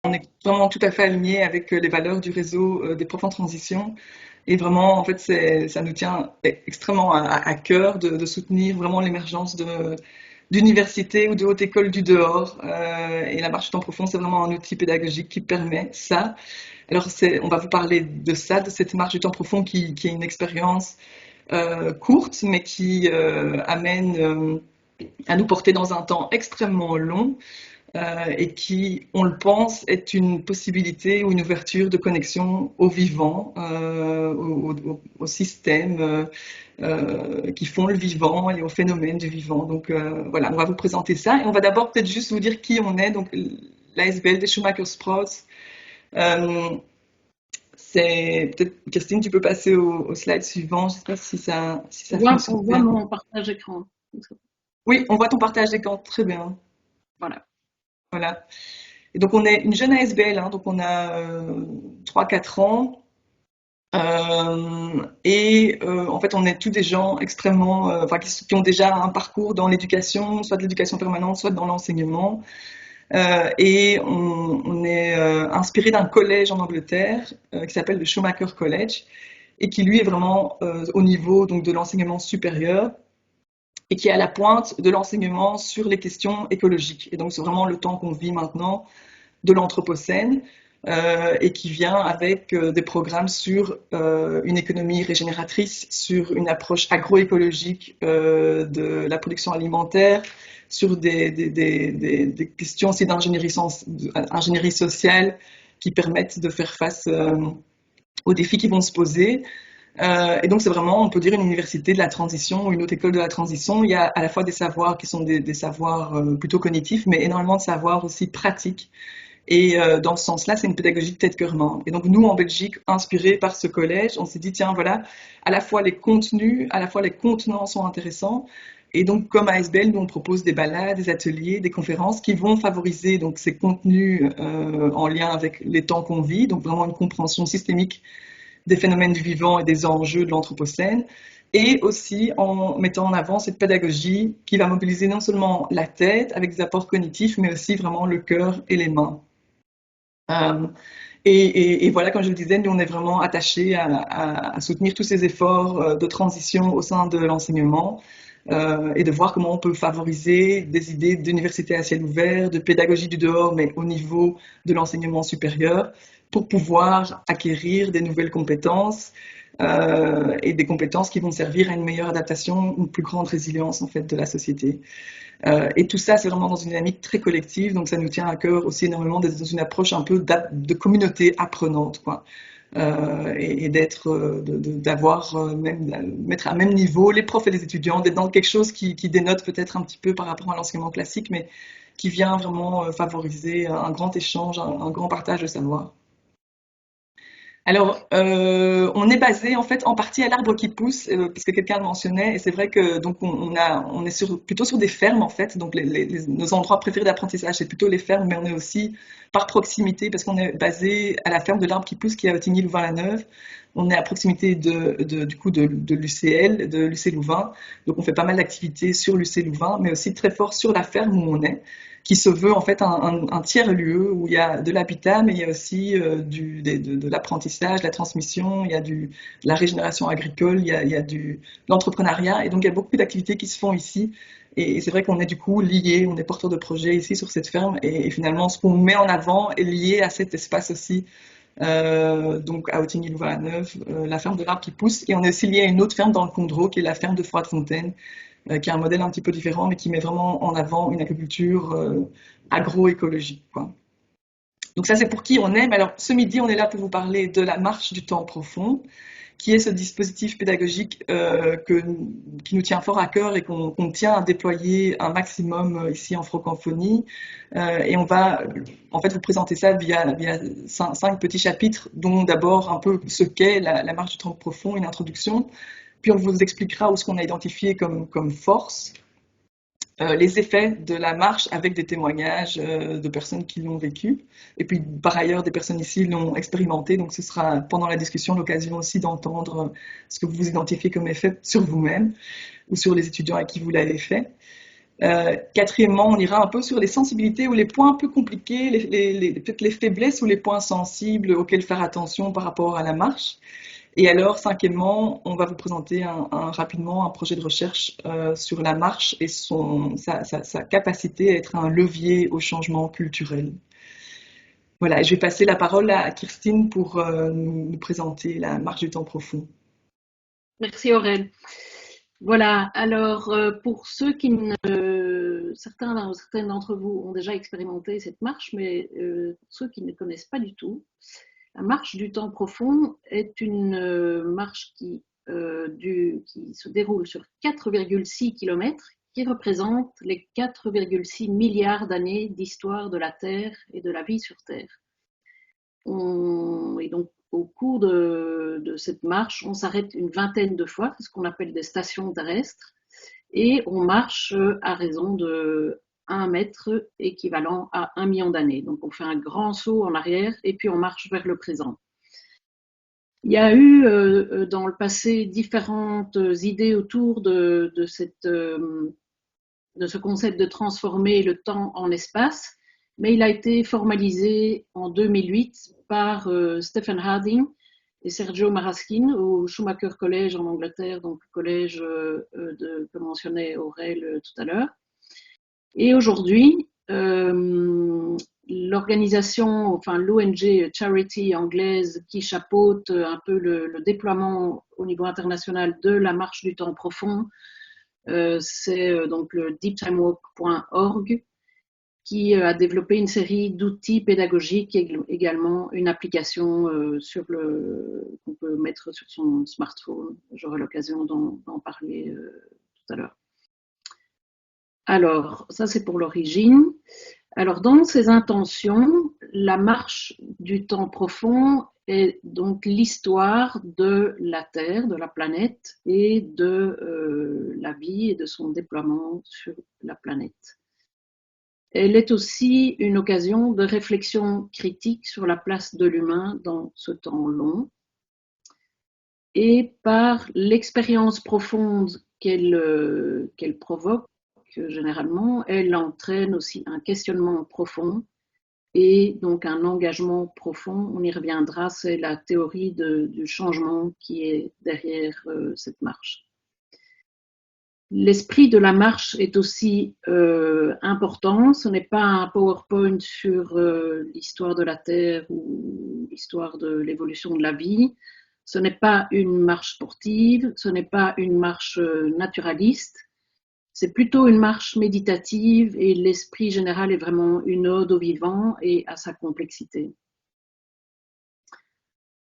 On est vraiment tout à fait aligné avec les valeurs du réseau des profs en transition. Et vraiment, en fait, ça nous tient extrêmement à cœur de soutenir vraiment l'émergence d'universités ou de hautes écoles du dehors. Et la marche du temps profond, c'est vraiment un outil pédagogique qui permet ça. Alors, on va vous parler de ça, de cette marche du temps profond qui est une expérience courte, mais qui amène à nous porter dans un temps extrêmement long et qui, on le pense, est une possibilité ou une ouverture de connexion au vivant, au système qui font le vivant et aux phénomènes du vivant. Donc voilà, on va vous présenter ça et on va d'abord peut-être juste vous dire qui on est. Donc l'ASBL des Schumacher Sprouts. C'est peut-être Christine, tu peux passer au slide suivant. Je ne sais pas si ça fonctionne On voit bien. mon partage écran. Oui, on voit ton partage d'écran très bien. Voilà. Voilà. Et donc on est une jeune ASBL, hein, donc on a 3-4 ans. En fait, on est tous des gens extrêmement, qui ont déjà un parcours dans l'éducation, soit de l'éducation permanente, soit dans l'enseignement. On est inspiré d'un collège en Angleterre qui s'appelle le Schumacher College et qui lui est vraiment au niveau donc de l'enseignement supérieur et qui est à la pointe de l'enseignement sur les questions écologiques. Et donc c'est vraiment le temps qu'on vit maintenant de l'Anthropocène et qui vient avec des programmes sur une économie régénératrice, sur une approche agroécologique de la production alimentaire, sur des questions aussi d'ingénierie sociale qui permettent de faire face aux défis qui vont se poser. Et donc, c'est vraiment, on peut dire, une université de la transition ou une haute école de la transition. Il y a à la fois des savoirs qui sont des savoirs plutôt cognitifs, mais énormément de savoirs aussi pratiques. Et dans ce sens-là, c'est une pédagogie de tête cœur main. Et donc nous, en Belgique, inspirés par ce collège, on s'est dit, tiens, voilà, à la fois les contenus, à la fois les contenants sont intéressants. Et donc, comme ASBL, nous, on propose des balades, des ateliers, des conférences qui vont favoriser donc, ces contenus en lien avec les temps qu'on vit, donc vraiment une compréhension systémique des phénomènes du vivant et des enjeux de l'Anthropocène, et aussi en mettant en avant cette pédagogie qui va mobiliser non seulement la tête avec des apports cognitifs, mais aussi vraiment le cœur et les mains. Et voilà, comme je le disais, nous, on est vraiment attachés à soutenir tous ces efforts de transition au sein de l'enseignement et de voir comment on peut favoriser des idées d'université à ciel ouvert, de pédagogie du dehors, mais au niveau de l'enseignement supérieur, pour pouvoir acquérir des nouvelles compétences et des compétences qui vont servir à une meilleure adaptation, une plus grande résilience en fait de la société. Et tout ça, c'est vraiment dans une dynamique très collective, donc ça nous tient à cœur aussi énormément d'être dans une approche un peu de communauté apprenante, quoi. Et d'avoir mettre à même niveau les profs et les étudiants, d'être dans quelque chose qui dénote peut-être un petit peu par rapport à l'enseignement classique, mais qui vient vraiment favoriser un grand échange, un grand partage de savoir. Alors, on est basé en fait en partie à l'Arbre qui pousse, parce que quelqu'un le mentionnait, et c'est vrai que donc on est plutôt sur des fermes en fait, donc nos endroits préférés d'apprentissage c'est plutôt les fermes, mais on est aussi par proximité parce qu'on est basé à la ferme de l'Arbre qui pousse qui est à Otigny-Louvain-la-Neuve. On est à proximité du coup de l'UCL, de l'UC Louvain, donc on fait pas mal d'activités sur l'UC Louvain, mais aussi très fort sur la ferme où on est, qui se veut en fait un tiers-lieu où il y a de l'habitat, mais il y a aussi de l'apprentissage, de la transmission, il y a de la régénération agricole, il y a de l'entrepreneuriat, et donc il y a beaucoup d'activités qui se font ici. Et c'est vrai qu'on est du coup lié, on est porteur de projets ici sur cette ferme, et finalement ce qu'on met en avant est lié à cet espace aussi. Donc à Otigny-Louvain-la-Neuve, la ferme de l'Arbre qui pousse, et on est aussi lié à une autre ferme dans le Condro qui est la ferme de Froide-Fontaine, qui a un modèle un petit peu différent, mais qui met vraiment en avant une agriculture agroécologique, quoi. Donc ça, c'est pour qui on est. Mais alors, ce midi, on est là pour vous parler de la marche du temps profond, qui est ce dispositif pédagogique qui nous tient fort à cœur et qu'on tient à déployer un maximum ici en francophonie. Et on va en fait vous présenter ça via cinq petits chapitres, dont d'abord un peu ce qu'est la marche du temps profond, une introduction. Puis on vous expliquera où ce qu'on a identifié comme force, les effets de la marche avec des témoignages de personnes qui l'ont vécu. Et puis par ailleurs, des personnes ici l'ont expérimenté, donc ce sera pendant la discussion l'occasion aussi d'entendre ce que vous identifiez comme effet sur vous-même ou sur les étudiants à qui vous l'avez fait. Quatrièmement, on ira un peu sur les sensibilités ou les points un peu compliqués, peut-être les faiblesses ou les points sensibles auxquels faire attention par rapport à la marche. Et alors, cinquièmement, on va vous présenter rapidement un projet de recherche sur la marche et sa capacité à être un levier au changement culturel. Voilà, je vais passer la parole à Kirstine pour nous présenter la marche du temps profond. Merci Aurèle. Voilà, alors pour ceux qui ne... certains d'entre vous ont déjà expérimenté cette marche, mais pour ceux qui ne connaissent pas du tout, la marche du temps profond est une marche qui se déroule sur 4,6 km, qui représente les 4,6 milliards d'années d'histoire de la Terre et de la vie sur Terre. Et donc, au cours de cette marche, on s'arrête une vingtaine de fois, ce qu'on appelle des stations terrestres, et on marche à raison de 1 mètre équivalent à 1 million d'années. Donc on fait un grand saut en arrière et puis on marche vers le présent. Il y a eu dans le passé différentes idées autour de ce concept de transformer le temps en espace, mais il a été formalisé en 2008 par Stephen Harding et Sergio Maraskin au Schumacher College en Angleterre, donc le collège que mentionnait Aurèle tout à l'heure. Et aujourd'hui, l'organisation, enfin l'ONG Charity anglaise qui chapeaute un peu le déploiement au niveau international de la marche du temps profond, c'est donc le deeptimewalk.org qui a développé une série d'outils pédagogiques et également une application qu'on peut mettre sur son smartphone. J'aurai l'occasion d'en parler tout à l'heure. Alors, ça c'est pour l'origine. Alors, dans ses intentions, la marche du temps profond est donc l'histoire de la Terre, de la planète et de la vie et de son déploiement sur la planète. Elle est aussi une occasion de réflexion critique sur la place de l'humain dans ce temps long. Et par l'expérience profonde qu'elle provoque, généralement, elle entraîne aussi un questionnement profond et donc un engagement profond. On y reviendra, c'est la théorie du changement qui est derrière cette marche. L'esprit de la marche est aussi important. Ce n'est pas un PowerPoint sur l'histoire de la Terre ou l'histoire de l'évolution de la vie. Ce n'est pas une marche sportive, ce n'est pas une marche naturaliste. C'est plutôt une marche méditative et l'esprit général est vraiment une ode au vivant et à sa complexité.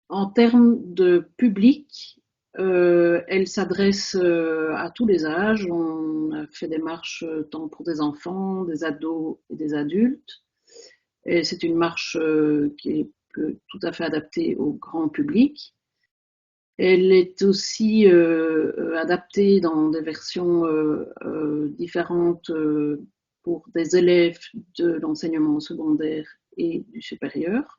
En termes de public, elle s'adresse à tous les âges. On a fait des marches tant pour des enfants, des ados et des adultes. Et c'est une marche qui est tout à fait adaptée au grand public. Elle est aussi adaptée dans des versions différentes pour des élèves de l'enseignement secondaire et du supérieur.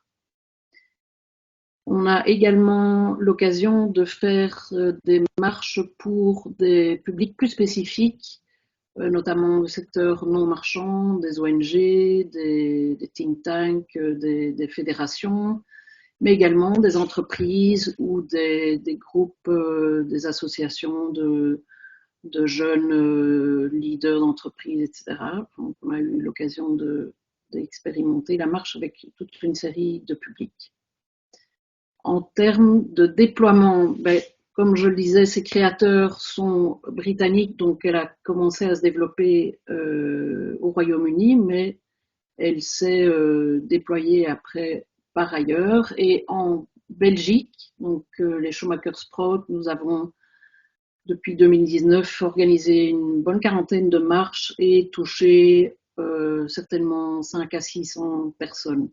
On a également l'occasion de faire des marches pour des publics plus spécifiques, notamment le secteur non marchand, des ONG, des think tanks, des fédérations, mais également des entreprises ou des groupes, des associations de jeunes leaders d'entreprises, etc. Donc, on a eu l'occasion d'expérimenter la marche avec toute une série de publics. En termes de déploiement, comme je le disais, ses créateurs sont britanniques, donc elle a commencé à se développer au Royaume-Uni, mais elle s'est déployée après par ailleurs. Et en Belgique, donc les Schumacher Sprout, nous avons depuis 2019 organisé une bonne quarantaine de marches et touché certainement 500 à 600 personnes.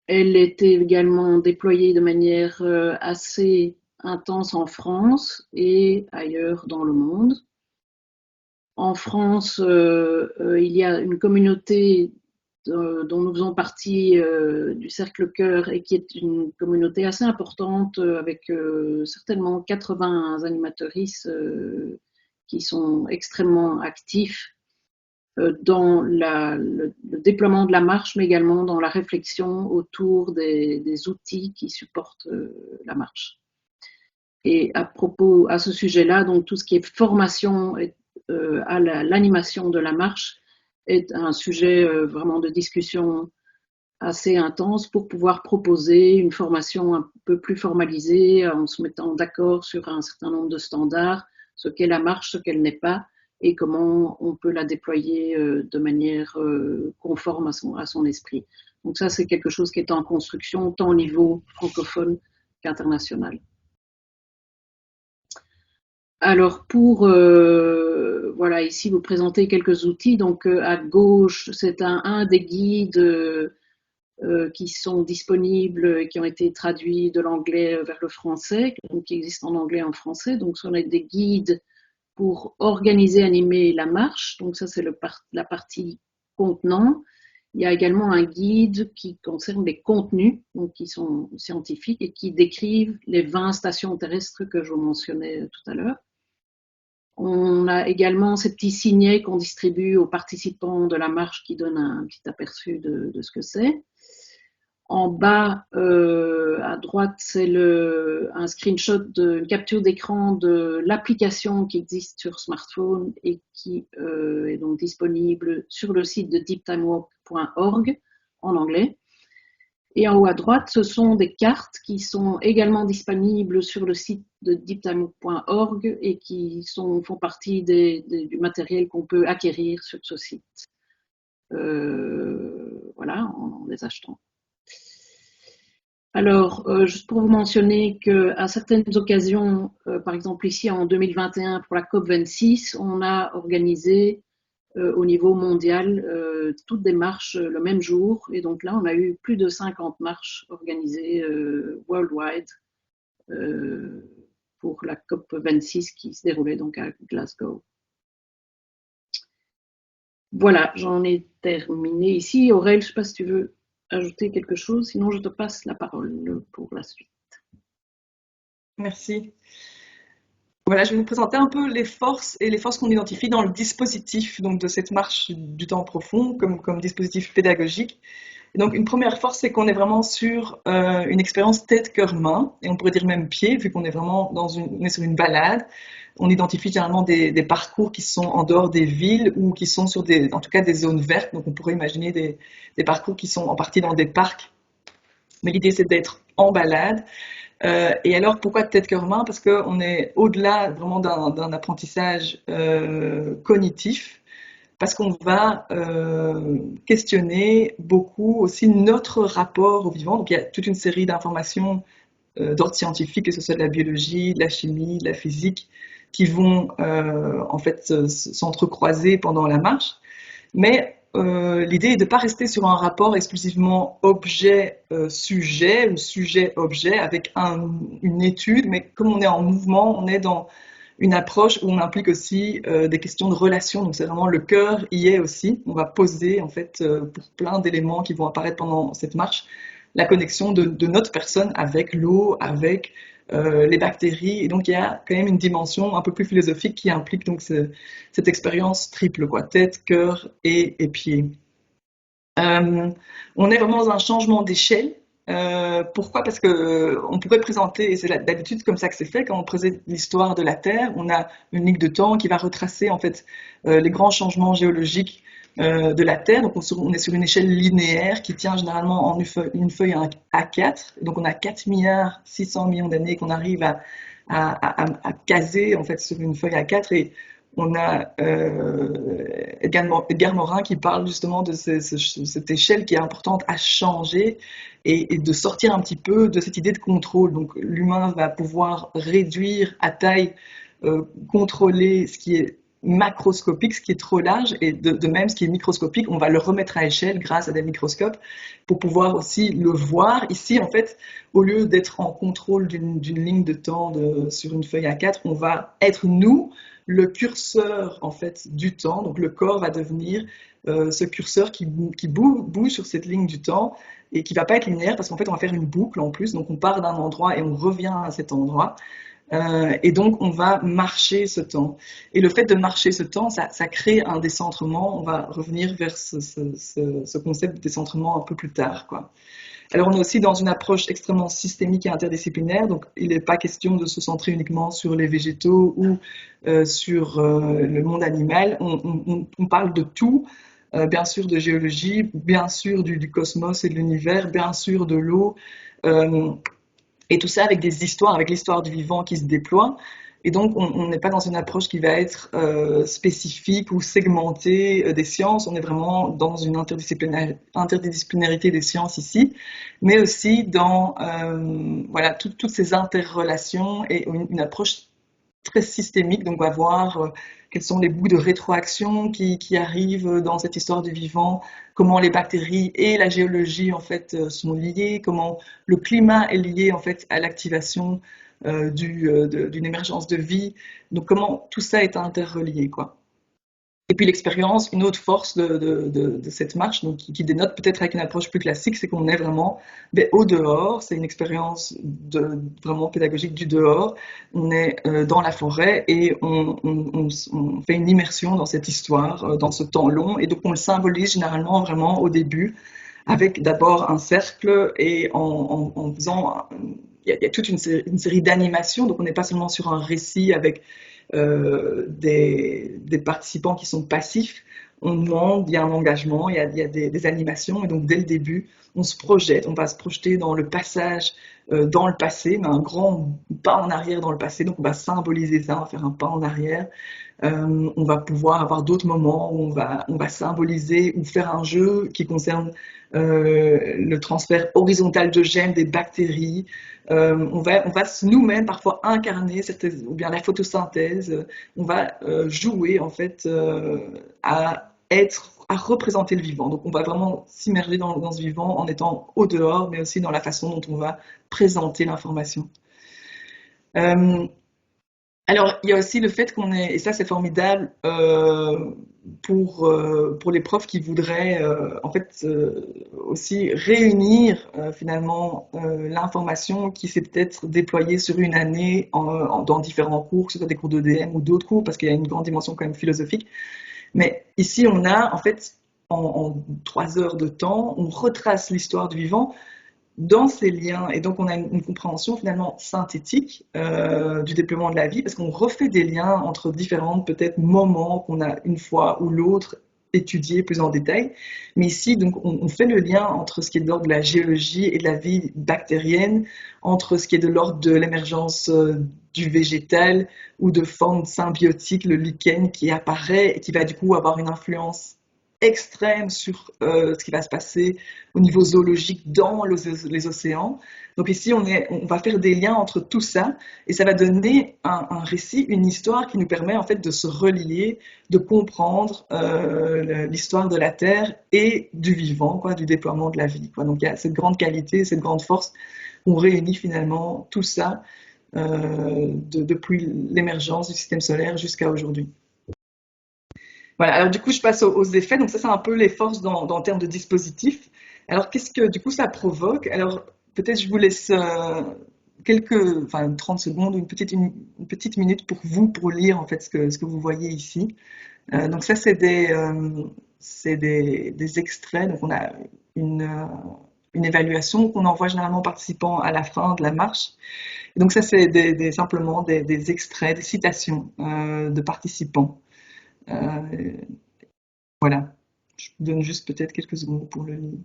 Elle était également déployée de manière assez intense en France et ailleurs dans le monde. En France, il y a une communauté dont nous faisons partie du Cercle Cœur et qui est une communauté assez importante avec certainement 80 animatrices qui sont extrêmement actifs dans le déploiement de la marche, mais également dans la réflexion autour des outils qui supportent la marche. Et à ce sujet-là, donc tout ce qui est formation à l'animation de la marche est un sujet vraiment de discussion assez intense pour pouvoir proposer une formation un peu plus formalisée en se mettant d'accord sur un certain nombre de standards, ce qu'est la marche, ce qu'elle n'est pas, et comment on peut la déployer de manière conforme à son esprit. Donc ça, c'est quelque chose qui est en construction tant au niveau francophone qu'international. Alors pour voilà, ici vous présenter quelques outils. Donc à gauche, c'est un des guides qui sont disponibles et qui ont été traduits de l'anglais vers le français, donc qui existent en anglais et en français. Donc ce sont des guides pour organiser, animer la marche. Donc ça c'est la partie contenant. Il y a également un guide qui concerne les contenus, donc qui sont scientifiques et qui décrivent les 20 stations terrestres que je vous mentionnais tout à l'heure. On a également ces petits signets qu'on distribue aux participants de la marche qui donnent un petit aperçu de ce que c'est. En bas, à droite, c'est un screenshot une capture d'écran de l'application qui existe sur smartphone et qui est donc disponible sur le site de deeptimewalk.org en anglais. Et en haut à droite, ce sont des cartes qui sont également disponibles sur le site de deeptimewalk.org et qui font partie du matériel qu'on peut acquérir sur ce site. Voilà, en les achetant. Alors, juste pour vous mentionner qu'à certaines occasions, par exemple ici en 2021 pour la COP26, on a organisé au niveau mondial toutes des marches le même jour. Et donc là, on a eu plus de 50 marches organisées worldwide pour la COP26 qui se déroulait donc à Glasgow. Voilà, j'en ai terminé ici. Aurèle, je ne sais pas si tu veux ajouter quelque chose, sinon je te passe la parole pour la suite. Merci. Voilà, je vais vous présenter un peu les forces qu'on identifie dans le dispositif donc, de cette marche du temps profond comme dispositif pédagogique. Et donc, une première force, c'est qu'on est vraiment sur une expérience tête, cœur, main, et on pourrait dire même pied, vu qu'on est vraiment on est sur une balade. On identifie généralement des parcours qui sont en dehors des villes ou qui sont sur en tout cas des zones vertes. Donc, on pourrait imaginer des parcours qui sont en partie dans des parcs. Mais l'idée, c'est d'être en balade. Et alors, pourquoi tête, cœur, main? Parce qu'on est au-delà vraiment d'un apprentissage cognitif, parce qu'on va questionner beaucoup aussi notre rapport au vivant. Donc, il y a toute une série d'informations d'ordre scientifique, que ce soit de la biologie, de la chimie, de la physique, qui vont en fait s'entrecroiser pendant la marche. Mais l'idée est de ne pas rester sur un rapport exclusivement objet-sujet ou sujet-objet avec une étude, mais comme on est en mouvement, on est dans une approche où on implique aussi des questions de relation. Donc c'est vraiment le cœur y est aussi. On va poser en fait pour plein d'éléments qui vont apparaître pendant cette marche la connexion de notre personne avec l'eau, avec les bactéries. Et donc il y a quand même une dimension un peu plus philosophique qui implique donc cette expérience triple, quoi, tête, cœur et pied. On est vraiment dans un changement d'échelle. Pourquoi? Parce que on pourrait présenter, et c'est d'habitude comme ça que c'est fait, quand on présente l'histoire de la Terre, on a une ligne de temps qui va retracer en fait les grands changements géologiques de la Terre. Donc on est sur une échelle linéaire qui tient généralement en une feuille A4. Donc on a 4 milliards 600 millions d'années qu'on arrive à caser en fait sur une feuille A4. Et on a Edgar Morin qui parle justement de cette échelle qui est importante à changer et de sortir un petit peu de cette idée de contrôle. Donc l'humain va pouvoir réduire à taille, contrôler ce qui est macroscopique, ce qui est trop large, et de même ce qui est microscopique, on va le remettre à échelle grâce à des microscopes pour pouvoir aussi le voir. Ici, en fait, au lieu d'être en contrôle d'une ligne de temps sur une feuille A4, on va être nous, le curseur en fait du temps. Donc le corps va devenir ce curseur qui bouge sur cette ligne du temps et qui va pas être linéaire parce qu'en fait on va faire une boucle en plus. Donc on part d'un endroit et on revient à cet endroit. Et donc, on va marcher ce temps. Et le fait de marcher ce temps, ça crée un décentrement. On va revenir vers ce concept de décentrement un peu plus tard, quoi. Alors, on est aussi dans une approche extrêmement systémique et interdisciplinaire. Donc, il n'est pas question de se centrer uniquement sur les végétaux ou sur le monde animal. On parle de tout. Bien sûr de géologie, bien sûr du cosmos et de l'univers, bien sûr de l'eau, euh, et tout ça avec des histoires, avec l'histoire du vivant qui se déploie. Et donc, on n'est pas dans une approche qui va être spécifique ou segmentée des sciences. On est vraiment dans une interdisciplinarité des sciences ici, mais aussi dans voilà, toutes ces interrelations et une approche très systémique. Donc, on va voir quels sont les bouts de rétroaction qui arrivent dans cette histoire du vivant, comment les bactéries et la géologie en fait sont liées, comment le climat est lié en fait à l'activation d'une émergence de vie. Donc, comment tout ça est interrelié, quoi. Et puis l'expérience, une autre force de cette marche, donc, qui dénote peut-être avec une approche plus classique, c'est qu'on est vraiment au dehors. C'est une expérience vraiment pédagogique du dehors. On est dans la forêt et on fait une immersion dans cette histoire, dans ce temps long. Et donc on le symbolise généralement vraiment au début, avec d'abord un cercle et en faisant... Il y a toute une série d'animations, donc on n'est pas seulement sur un récit avec des participants qui sont passifs. On demande, il y a un engagement, il y a des animations, et donc dès le début, on se projette, on va se projeter dans le passage dans le passé, mais un grand pas en arrière dans le passé, donc on va symboliser ça, on va faire un pas en arrière. On va pouvoir avoir d'autres moments où on va symboliser ou faire un jeu qui concerne le transfert horizontal de gènes des bactéries. On va nous-mêmes parfois incarner ou bien la photosynthèse. On va jouer en fait à représenter le vivant. Donc on va vraiment s'immerger dans ce vivant en étant au dehors, mais aussi dans la façon dont on va présenter l'information. Alors, il y a aussi le fait qu'on est, et ça c'est formidable pour les profs qui voudraient en fait aussi réunir finalement l'information qui s'est peut-être déployée sur une année dans différents cours, que ce soit des cours d'EDM ou d'autres cours, parce qu'il y a une grande dimension quand même philosophique. Mais ici, on a en fait en 3 heures de temps, on retrace l'histoire du vivant dans ces liens, et donc on a une compréhension finalement synthétique du déploiement de la vie, parce qu'on refait des liens entre différents peut-être moments qu'on a une fois ou l'autre étudiés plus en détail. Mais ici, donc, on fait le lien entre ce qui est de l'ordre de la géologie et de la vie bactérienne, entre ce qui est de l'ordre de l'émergence du végétal ou de formes symbiotiques, le lichen qui apparaît et qui va du coup avoir une influence extrême sur ce qui va se passer au niveau zoologique dans les océans. Donc ici, on va faire des liens entre tout ça et ça va donner un récit, une histoire qui nous permet en fait de se relier, de comprendre l'histoire de la Terre et du vivant, quoi, du déploiement de la vie, quoi. Donc il y a cette grande qualité, cette grande force. On réunit finalement tout ça depuis l'émergence du système solaire jusqu'à aujourd'hui. Voilà, alors du coup, je passe aux effets. Donc ça, c'est un peu les forces en termes de dispositifs. Alors, qu'est-ce que du coup ça provoque? Alors, peut-être je vous laisse quelques, enfin 30 secondes ou une petite minute pour vous, pour lire en fait ce que vous voyez ici. Donc ça, c'est des extraits. Donc on a une évaluation qu'on envoie généralement aux participants à la fin de la marche. Et donc ça, c'est simplement des extraits, des citations de participants. Euh, voilà, je vous donne juste peut-être quelques secondes pour le lire.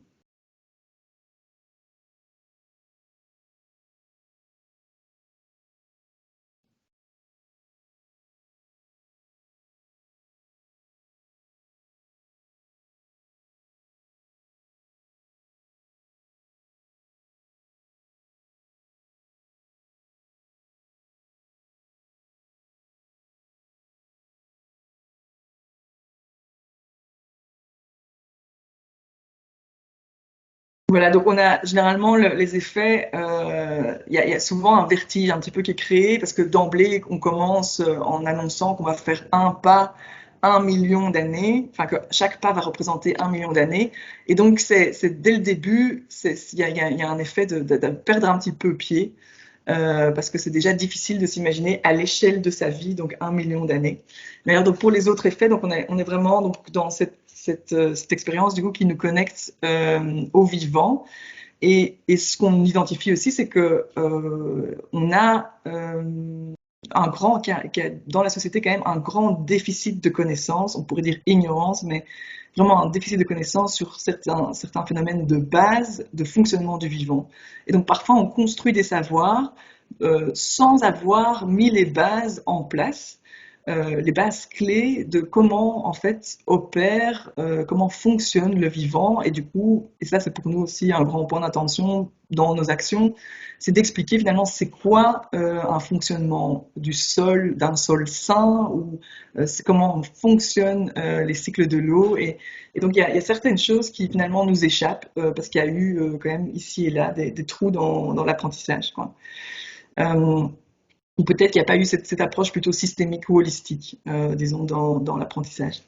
Voilà, donc on a généralement les effets, y a souvent un vertige un petit peu qui est créé parce que d'emblée, on commence en annonçant qu'on va faire un pas 1 million d'années, enfin que chaque pas va représenter 1 million d'années. Et donc, c'est dès le début, il y a un effet de perdre un petit peu pied. parce que c'est déjà difficile de s'imaginer à l'échelle de sa vie, donc 1 million d'années. Mais alors, donc, pour les autres effets, donc on est vraiment donc, dans cette expérience du coup qui nous connecte au vivant. Et ce qu'on identifie aussi, c'est que on a dans la société quand même un grand déficit de connaissances, on pourrait dire ignorance, mais vraiment un déficit de connaissances sur certains phénomènes de base, de fonctionnement du vivant. Et donc parfois on construit des savoirs sans avoir mis les bases en place, les bases clés de comment en fait opère, comment fonctionne le vivant. Et du coup, et ça c'est pour nous aussi un grand point d'attention dans nos actions, c'est d'expliquer finalement c'est quoi un fonctionnement du sol, d'un sol sain, ou c'est comment fonctionnent les cycles de l'eau. Et donc il y a certaines choses qui finalement nous échappent parce qu'il y a eu quand même ici et là des trous dans l'apprentissage, quoi. Ou peut-être qu'il n'y a pas eu cette approche plutôt systémique ou holistique, disons, dans l'apprentissage.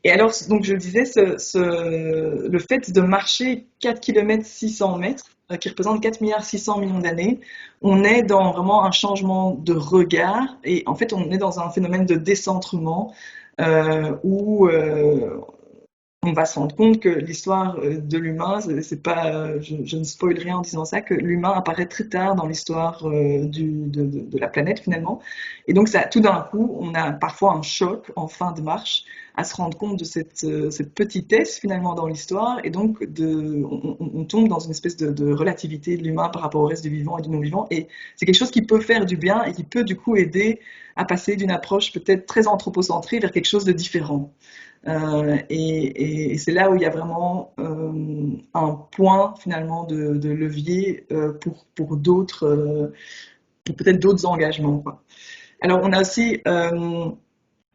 Et alors, donc je le disais, le fait de marcher 4 km 600 mètres, qui représente 4 milliards 600 millions d'années, on est dans vraiment un changement de regard, et en fait on est dans un phénomène de décentrement où on va se rendre compte que l'histoire de l'humain, c'est pas, je ne spoil rien en disant ça, que l'humain apparaît très tard dans l'histoire de la planète finalement. Et donc ça, tout d'un coup, on a parfois un choc en fin de marche à se rendre compte de cette petitesse finalement dans l'histoire. Et donc on tombe dans une espèce de relativité de l'humain par rapport au reste du vivant et du non-vivant. Et c'est quelque chose qui peut faire du bien et qui peut du coup aider à passer d'une approche peut-être très anthropocentrée vers quelque chose de différent. Et c'est là où il y a vraiment un point finalement de levier pour d'autres, pour peut-être d'autres engagements, quoi. Alors on a aussi,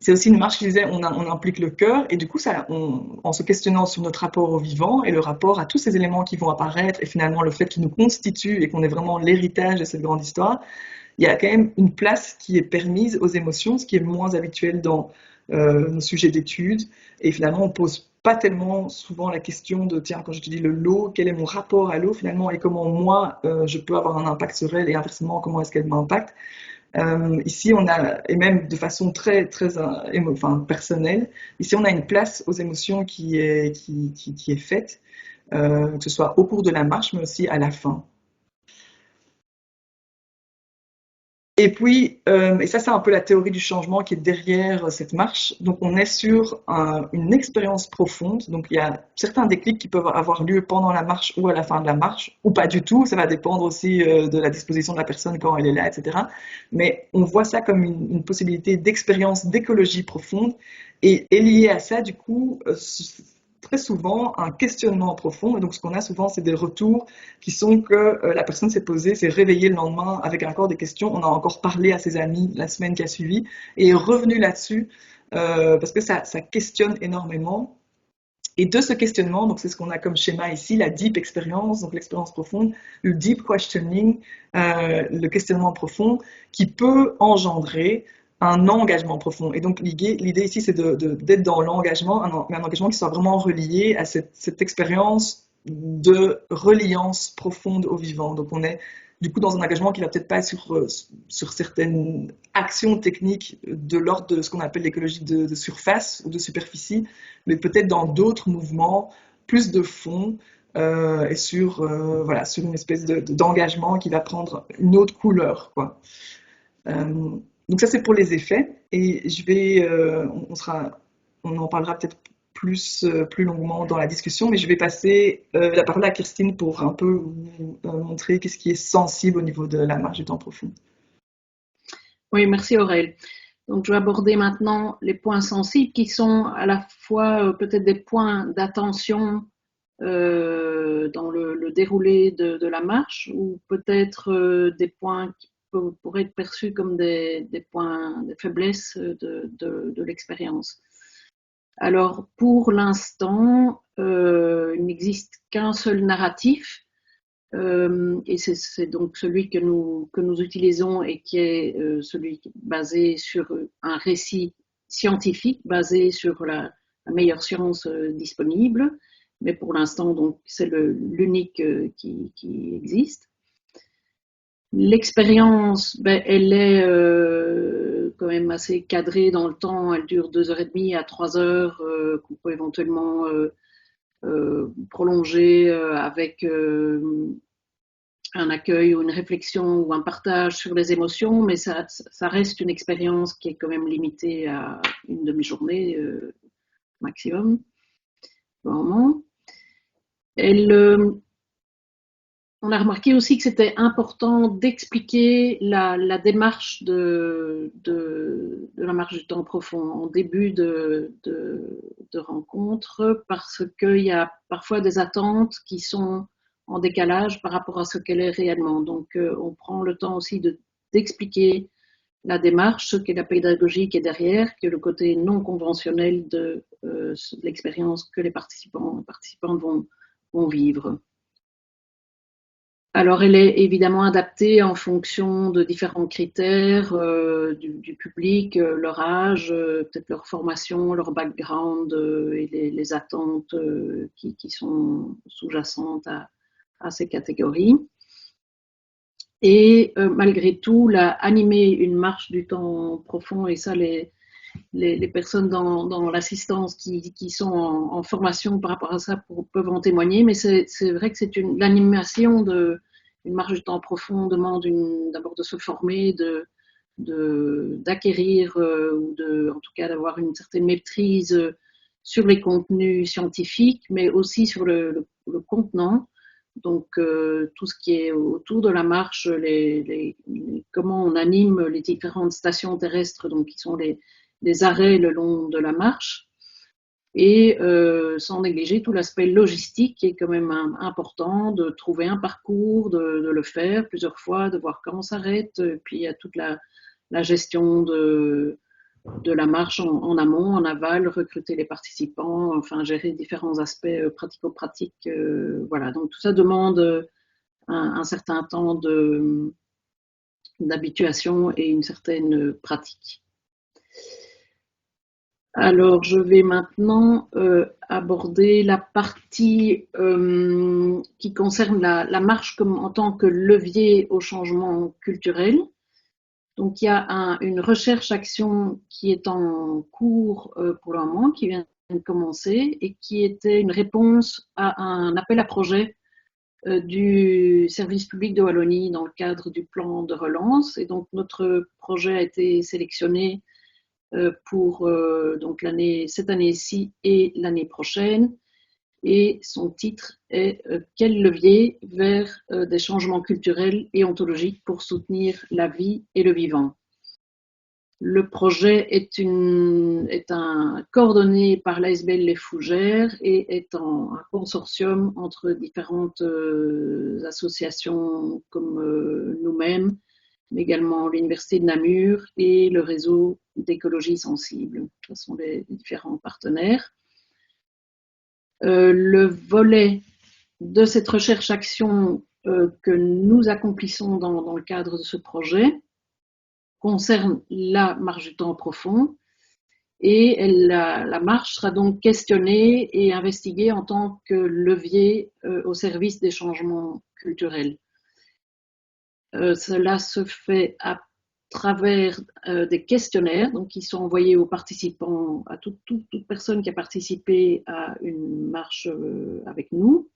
c'est aussi une marche qui disait on implique le cœur et du coup ça, en se questionnant sur notre rapport au vivant et le rapport à tous ces éléments qui vont apparaître et finalement le fait qu'ils nous constituent et qu'on est vraiment l'héritage de cette grande histoire, il y a quand même une place qui est permise aux émotions, ce qui est moins habituel dans nos sujets d'études. Et finalement, on pose pas tellement souvent la question de, tiens, quand je te dis l'eau, quel est mon rapport à l'eau finalement et comment moi, je peux avoir un impact sur elle et inversement, comment est-ce qu'elle m'impacte. Ici, on a, et même de façon très, très enfin, personnelle, ici, on a une place aux émotions qui est faite, que ce soit au cours de la marche, mais aussi à la fin. Et puis, et ça c'est un peu la théorie du changement qui est derrière cette marche. Donc on est sur une expérience profonde. Donc il y a certains déclics qui peuvent avoir lieu pendant la marche ou à la fin de la marche, ou pas du tout. Ça va dépendre aussi de la disposition de la personne quand elle est là, etc. Mais on voit ça comme une possibilité d'expérience d'écologie profonde. Et lié à ça, du coup, très souvent un questionnement profond. Et donc, ce qu'on a souvent, c'est des retours qui sont que la personne s'est posée, s'est réveillée le lendemain avec encore des questions. On a encore parlé à ses amis la semaine qui a suivi et est revenu là-dessus parce que ça questionne énormément. Et de ce questionnement, donc c'est ce qu'on a comme schéma ici, la deep expérience, donc l'expérience profonde, le deep questioning, le questionnement profond, qui peut engendrer un engagement profond. Et donc l'idée ici, c'est d'être dans l'engagement, mais un engagement qui soit vraiment relié à cette expérience de reliance profonde au vivant. Donc on est du coup dans un engagement qui va peut-être pas être sur certaines actions techniques de l'ordre de ce qu'on appelle l'écologie de surface ou de superficie, mais peut-être dans d'autres mouvements, plus de fond, et voilà, sur une espèce d'engagement qui va prendre une autre couleur, quoi. Donc ça c'est pour les effets, et on en parlera peut-être plus longuement dans la discussion, mais je vais passer la parole à Christine pour un peu vous montrer qu'est-ce qui est sensible au niveau de la marge du temps profond. Oui, merci Aurèle. Donc, je vais aborder maintenant les points sensibles qui sont à la fois peut-être des points d'attention dans le déroulé de la marche ou peut-être des points qui pourraient être perçus comme des points de faiblesse de l'expérience. Alors, pour l'instant, il n'existe qu'un seul narratif et c'est donc celui que nous utilisons et qui est celui basé sur un récit scientifique, basé sur la meilleure science disponible. Mais pour l'instant, donc, c'est l'unique qui existe. L'expérience, ben, elle est quand même assez cadrée dans le temps. Elle dure 2h30 à 3 heures, qu'on peut éventuellement prolonger avec un accueil ou une réflexion ou un partage sur les émotions, mais ça reste une expérience qui est quand même limitée à une demi-journée maximum, vraiment. On a remarqué aussi que c'était important d'expliquer la démarche de la marche du temps profond en début de rencontre, parce qu'il y a parfois des attentes qui sont en décalage par rapport à ce qu'elle est réellement. Donc, on prend le temps aussi d'expliquer la démarche, ce qu'est la pédagogie qui est derrière, que le côté non conventionnel de l'expérience que les participantes vont vivre. Alors, elle est évidemment adaptée en fonction de différents critères du public, leur âge, peut-être leur formation, leur background et les attentes qui sont sous-jacentes à ces catégories. Et malgré tout, animer une marche du temps profond, et ça, les personnes dans l'assistance qui sont en formation par rapport à ça peuvent en témoigner, mais c'est vrai que l'animation d'une marche du temps profond demande d'abord de se former, d'acquérir ou en tout cas d'avoir une certaine maîtrise sur les contenus scientifiques, mais aussi sur le contenant. Donc tout ce qui est autour de la marche, comment on anime les différentes stations terrestres, donc qui sont les arrêts le long de la marche, et sans négliger tout l'aspect logistique qui est quand même important, de trouver un parcours, de le faire plusieurs fois, de voir quand on s'arrête, puis il y a toute la gestion de la marche en amont, en aval, recruter les participants, enfin gérer différents aspects pratico-pratiques. Voilà, donc tout ça demande un certain temps d'habituation et une certaine pratique. Alors, je vais maintenant aborder la partie qui concerne la marche en tant que levier au changement culturel. Donc, il y a une recherche-action qui est en cours pour le moment, qui vient de commencer et qui était une réponse à un appel à projet du service public de Wallonie dans le cadre du plan de relance. Et donc, notre projet a été sélectionné pour donc cette année-ci et l'année prochaine. Et son titre est Quel levier vers des changements culturels et ontologiques pour soutenir la vie et le vivant. Le projet est coordonné par l'ASBL Les Fougères et est un consortium entre différentes associations comme nous-mêmes, mais également l'Université de Namur et le réseau d'écologie sensible. Ce sont les différents partenaires. Le volet de cette recherche-action que nous accomplissons dans le cadre de ce projet concerne la marche du temps profond, et la marche sera donc questionnée et investiguée en tant que levier au service des changements culturels. Cela se fait à travers des questionnaires donc, qui sont envoyés aux participants, à toute personne qui a participé à une marche avec nous,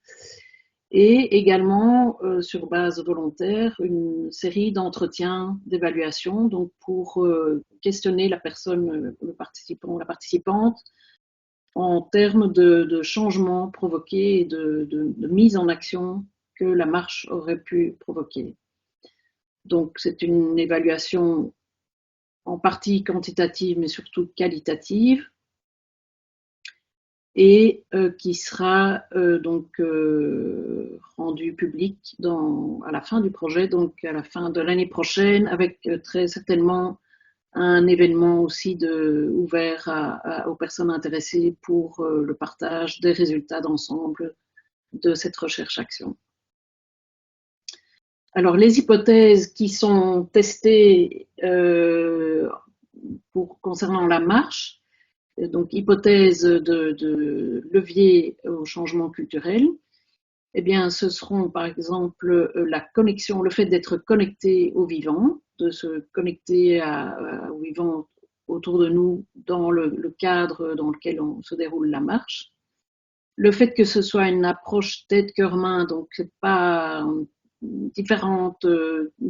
et également sur base volontaire une série d'entretiens d'évaluation donc pour questionner la personne, le participant, la participante en termes de changements provoqués et de mise en action que la marche aurait pu provoquer. Donc c'est une évaluation en partie quantitative mais surtout qualitative, et qui sera donc rendu public à la fin du projet, donc à la fin de l'année prochaine, avec très certainement un événement aussi ouvert aux personnes intéressées pour le partage des résultats d'ensemble de cette recherche-action. Alors, les hypothèses qui sont testées concernant la marche, donc hypothèse de levier au changement culturel, eh bien, ce seront par exemple la connexion, le fait d'être connecté au vivant, de se connecter au vivant autour de nous dans le cadre dans lequel se déroule la marche. Le fait que ce soit une approche tête, cœur, main, donc c'est pas différentes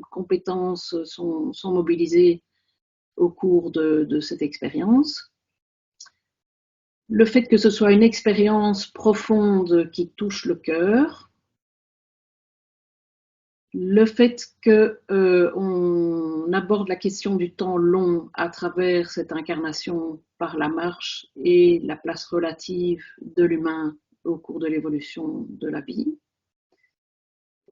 compétences sont mobilisées au cours de cette expérience. Le fait que ce soit une expérience profonde qui touche le cœur, le fait qu'on aborde la question du temps long à travers cette incarnation par la marche et la place relative de l'humain au cours de l'évolution de la vie,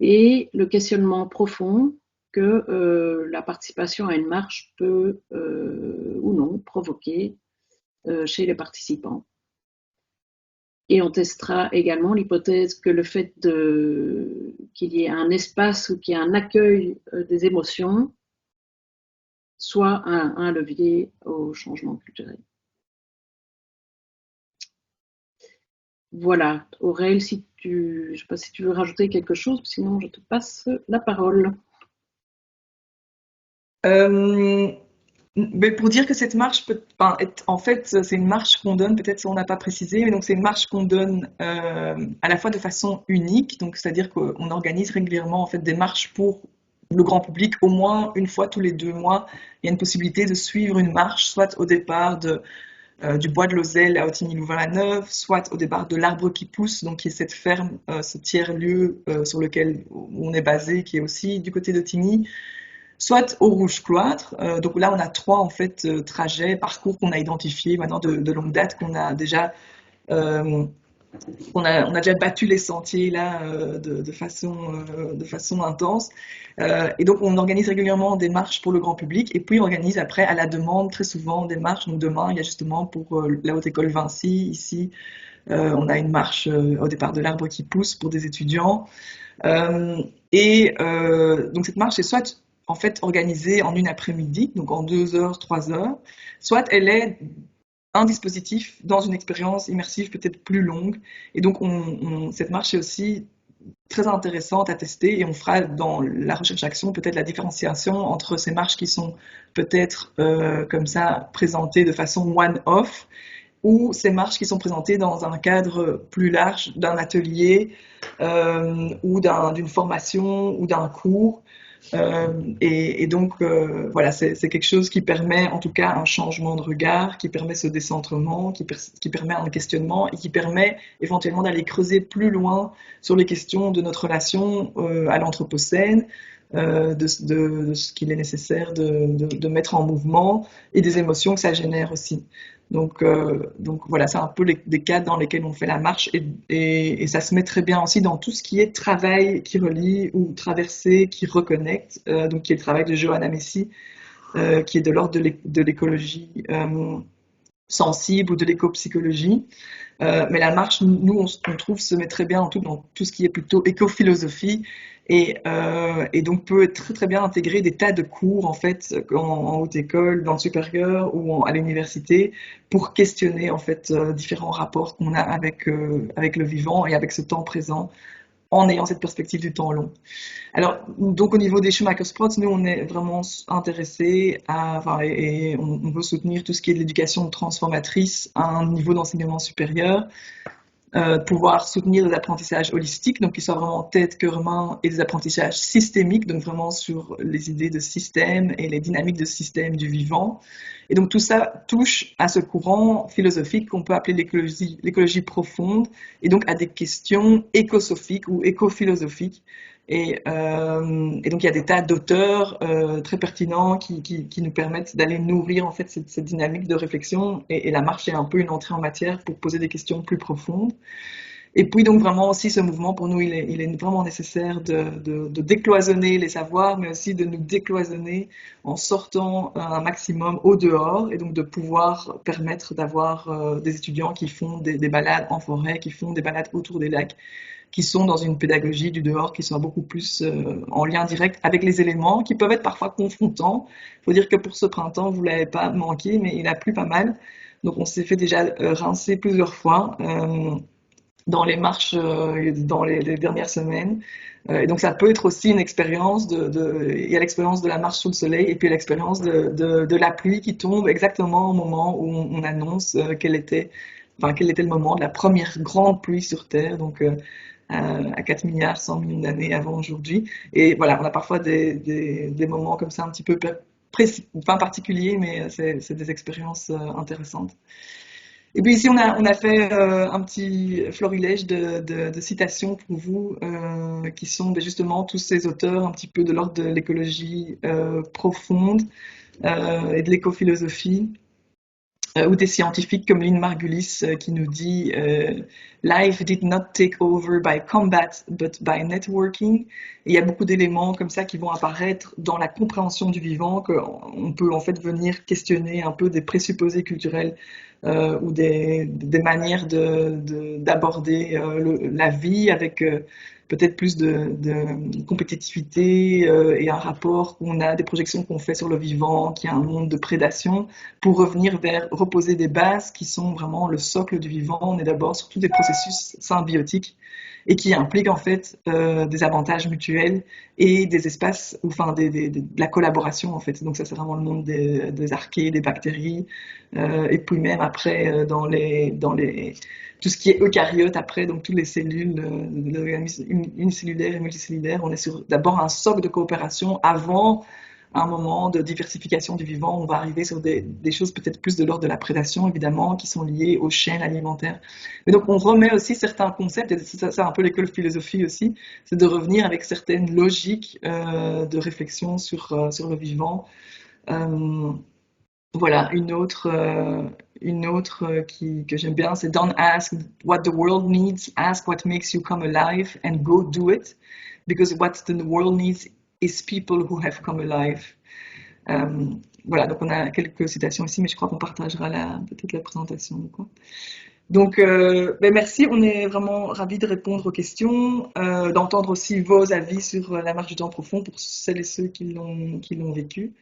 et le questionnement profond que la participation à une marche peut ou non provoquer chez les participants. Et on testera également l'hypothèse que le fait qu'il y ait un espace ou qu'il y ait un accueil des émotions soit un levier au changement culturel. Voilà, Aurèle, je ne sais pas si tu veux rajouter quelque chose, sinon je te passe la parole. Mais pour dire que cette marche peut, enfin, en fait, c'est une marche qu'on donne, peut-être on n'a pas précisé, mais donc c'est une marche qu'on donne à la fois de façon unique, donc c'est-à-dire qu'on organise régulièrement en fait des marches pour le grand public, au moins une fois tous les 2 mois. Il y a une possibilité de suivre une marche, soit au départ du bois de Lozelle à Ottigny-Louvain-la-Neuve, soit au départ de l'Arbre qui pousse, donc qui est cette ferme, ce tiers-lieu sur lequel on est basé, qui est aussi du côté d'Ottigny, soit au Rouge Cloître. Donc là, on a 3 en fait trajets, parcours qu'on a identifiés maintenant de longue date, qu'on a déjà on a déjà battu les sentiers là de façon intense. Et donc on organise régulièrement des marches pour le grand public et puis on organise après à la demande très souvent des marches. Donc demain, il y a justement pour la Haute École Vinci ici, on a une marche au départ de l'Arbre qui pousse pour des étudiants. Donc cette marche est soit en fait organisée en une après-midi, donc en 2 heures, 3 heures, soit elle est un dispositif dans une expérience immersive peut-être plus longue. Et donc cette marche est aussi très intéressante à tester et on fera dans la recherche-action peut-être la différenciation entre ces marches qui sont peut-être comme ça présentées de façon one-off ou ces marches qui sont présentées dans un cadre plus large d'un atelier ou d'une formation ou d'un cours. Et donc, voilà, c'est quelque chose qui permet en tout cas un changement de regard, qui permet ce décentrement, qui permet un questionnement et qui permet éventuellement d'aller creuser plus loin sur les questions de notre relation à l'anthropocène, de ce qu'il est nécessaire de mettre en mouvement et des émotions que ça génère aussi. Donc voilà, c'est un peu des cadres dans lesquels on fait la marche et ça se met très bien aussi dans tout ce qui est travail qui relie ou traversée qui reconnecte, donc qui est le travail de Johanna Messi, qui est de l'ordre de l'écologie sensible ou de l'éco-psychologie. Mais la marche, nous, on trouve, se met très bien dans tout ce qui est plutôt éco-philosophie et donc peut être très, très bien intégrer des tas de cours, en fait, en haute école, dans le supérieur ou à l'université, pour questionner, en fait, différents rapports qu'on a avec le vivant et avec ce temps présent, en ayant cette perspective du temps long. Alors, donc au niveau des Schumacher-Sprott, nous, on est vraiment intéressés et on veut soutenir tout ce qui est de l'éducation transformatrice à un niveau d'enseignement supérieur, pouvoir soutenir des apprentissages holistiques, donc qui soient vraiment tête, cœur, main, et des apprentissages systémiques, donc vraiment sur les idées de système et les dynamiques de système du vivant. Et donc tout ça touche à ce courant philosophique qu'on peut appeler l'écologie profonde, et donc à des questions écosophiques ou éco-philosophiques. Et donc il y a des tas d'auteurs très pertinents qui nous permettent d'aller nourrir en fait cette dynamique de réflexion et la marche est un peu une entrée en matière pour poser des questions plus profondes. Et puis donc vraiment aussi ce mouvement pour nous il est vraiment nécessaire de décloisonner les savoirs mais aussi de nous décloisonner en sortant un maximum au dehors et donc de pouvoir permettre d'avoir des étudiants qui font des balades en forêt, qui font des balades autour des lacs, qui sont dans une pédagogie du dehors qui soit beaucoup plus en lien direct avec les éléments, qui peuvent être parfois confrontants. Il faut dire que pour ce printemps, vous ne l'avez pas manqué, mais il a plu pas mal. Donc on s'est fait déjà rincer plusieurs fois. dans les marches dans les dernières semaines. Et donc ça peut être aussi une expérience il y a l'expérience de la marche sous le soleil et puis l'expérience de la pluie qui tombe exactement au moment où on annonce quel était le moment de la première grande pluie sur Terre, donc à 4 milliards 100 millions d'années avant aujourd'hui. Et voilà, on a parfois des moments comme ça un petit peu particuliers, mais c'est des expériences intéressantes. Et puis ici, on a fait un petit florilège de citations pour vous, qui sont justement tous ces auteurs un petit peu de l'ordre de l'écologie profonde et de l'écophilosophie, ou des scientifiques comme Lynn Margulis qui nous dit Life did not take over by combat, but by networking. Et il y a beaucoup d'éléments comme ça qui vont apparaître dans la compréhension du vivant, qu'on peut en fait venir questionner un peu des présupposés culturels ou des manières d'aborder la vie avec peut-être plus de compétitivité et un rapport où on a des projections qu'on fait sur le vivant, qui a un monde de prédation, pour revenir vers reposer des bases qui sont vraiment le socle du vivant. On est d'abord sur tous des processus symbiotiques et qui impliquent en fait des avantages mutuels et des espaces, enfin de la collaboration en fait. Donc ça c'est vraiment le monde des archées, des bactéries, et puis même après dans les tout ce qui est eucaryote après, donc toutes les cellules de l'organisme unicellulaire et multicellulaire, on est sur d'abord un socle de coopération avant un moment de diversification du vivant. On va arriver sur des choses peut-être plus de l'ordre de la prédation, évidemment, qui sont liées aux chaînes alimentaires. Mais donc on remet aussi certains concepts, et c'est un peu l'école philosophie aussi, c'est de revenir avec certaines logiques de réflexion sur le vivant. Voilà, une autre que j'aime bien, c'est Don't ask what the world needs, ask what makes you come alive and go do it. Because what the world needs is people who have come alive. Voilà, donc on a quelques citations ici, mais je crois qu'on partagera peut-être la présentation. Quoi. Donc, merci, on est vraiment ravis de répondre aux questions, d'entendre aussi vos avis sur la marche du temps profond pour celles et ceux qui l'ont vécu.